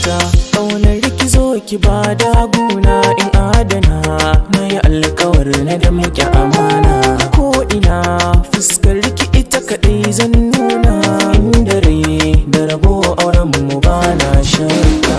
mata ƙaunar ki zo ki ba da guna in adana na yi alkawar na da muke amana ko ina fuskar ki ita kaɗai zan nuna inda rai da rabo auren mu ba na shakka.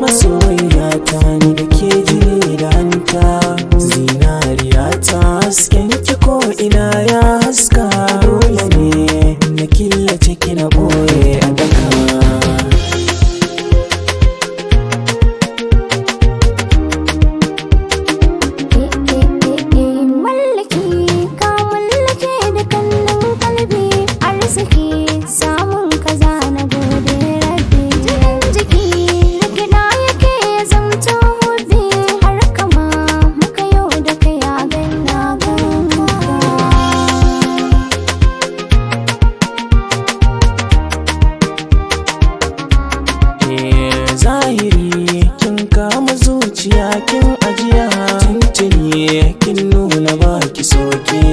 Masoyiyata ni da ke jini da hanta zinariyata hasken ki ko ina ya haska dole ne na killace ki na boye a daka. Zahiri kin kama zuciya kin ajiya tuntuni kin nuna baki soke